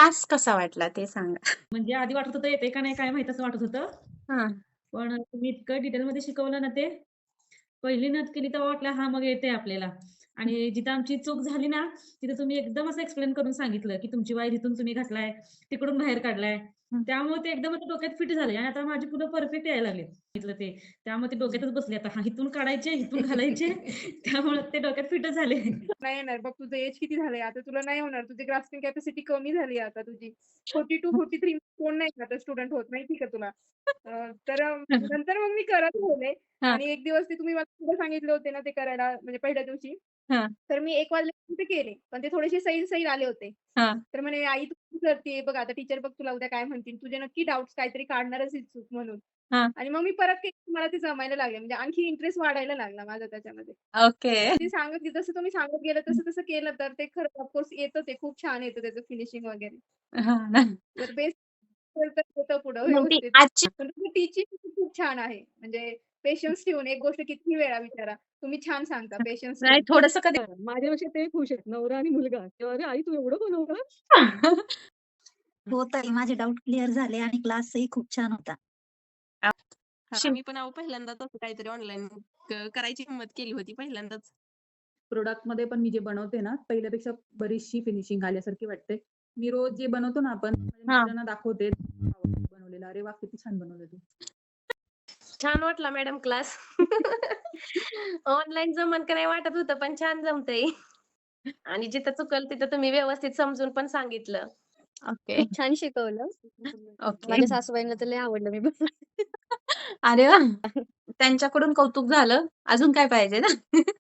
Class कसा वाटला ते सांगा? म्हणजे आधी वाटत होतं येते का नाही काय माहीत असं वाटत होतं. हां. पण तुम्ही इतकं डिटेलमध्ये शिकवलं ना ते, पहिली नत केली तेव्हा वाटलं हां, मग येतंय आपल्याला. आणि जिथं आमची चूक झाली ना, तिथं तुम्ही एकदम असं एक्सप्लेन करून सांगितलं, की तुमची वायर इथून तुम्ही घातलाय, तिकडून बाहेर काढलाय. हं. त्यामुळे ते एकदम आता डोक्यात फिट झाले आणि आता माझी पुढं परफेक्ट यायला लागले. सांगितलं ते. त्यामुळे ते डोक्यातच बसले आता. हां, इथून काढायचे, इथून घालायचे. त्यामुळे ते डोक्यात फिटच झाले. नाही येणार. बघ तुझं एज किती झालंय आता तुला नाही होणार. तुझी ग्रास्पिंग कॅपॅसिटी कमी झाली आहे आता तुझी. 42-43 कोण नाही आता स्टुडंट होत माहिती का तुला? तर नंतर मग मी करत राहिले हां, आणि एक दिवस ते तुम्ही मला पुढे सांगितले होते ना ते करायला म्हणजे पहिल्या दिवशी, हां, तर मी 1 वाजल्यापर्यंत ते केले. पण ते थोडेसे सैल-सैल आले होते. हां, तर म्हणे, "आई तू चूक करतीये बघ आता टीचर बघ तुला उद्या काय म्हणतील. तुझे नक्की डाउट्स काहीतरी काढणारच ही चूक म्हणून." हां. आणि मग मी परत केलं मला ते जमायला लागले. म्हणजे आणखी इंटरेस्ट वाढायला लागला माझा त्याच्यामध्ये. ओके. ती सांगत जसं तुम्ही सांगत गेलं तसं-तसं केलं तर ते खरं ऑफकोर्स येतं ते खूप छान येतं त्याचं फिनिशिंग वगैरे. हां ना. जर बेस असेल तर होतं पुढं मग ती व्यवस्थित. आजची पण तुमचं टीचिंग खूप छान आहे. म्हणजे पेशन्स ठेवून एक गोष्ट कितीही वेळा विचारा. तुम्ही छान सांगता पेशन्स नाही ठेवून. थोडंसं कधी माझ्यापेक्षा ते खुश आहेत नवरा आणि मुलगा. तेव्हा "अरे आई तू एवढं बनवलं?" हो ताई, माझे डाउट क्लिअर झाले आणि क्लासही खूप छान होता. शिव आम्ही पण अहो पहिल्यांदाच असं काहीतरी ऑनलाईन करायची हिंमत केली होती पहिल्यांदाच. प्रोडक्टमध्ये पण मी जे बनवते ना, पहिल्यापेक्षा बरीचशी फिनिशिंग आल्यासारखी वाटते. मी रोज जे बनवतो ना आपण, माझ्या हां. मिस्टरांना दाखवते बनवलेलं. "अरे वाह! किती छान बनवलं तू." छान वाटला मॅडम क्लास. ऑनलाईन जमन का नाही वाटत होतं, पण छान जमतंय. आणि जिथं चुकलं तिथं तुम्ही व्यवस्थित समजून पण सांगितलं. ओके, खूप छान शिकवलं. ओके. माझ्या सासूबाईंना तर लय आवडलं मी बनवलं. अरे वाह! त्यांच्याकडून कौतुक झालं. अजून काय पाहिजे ना?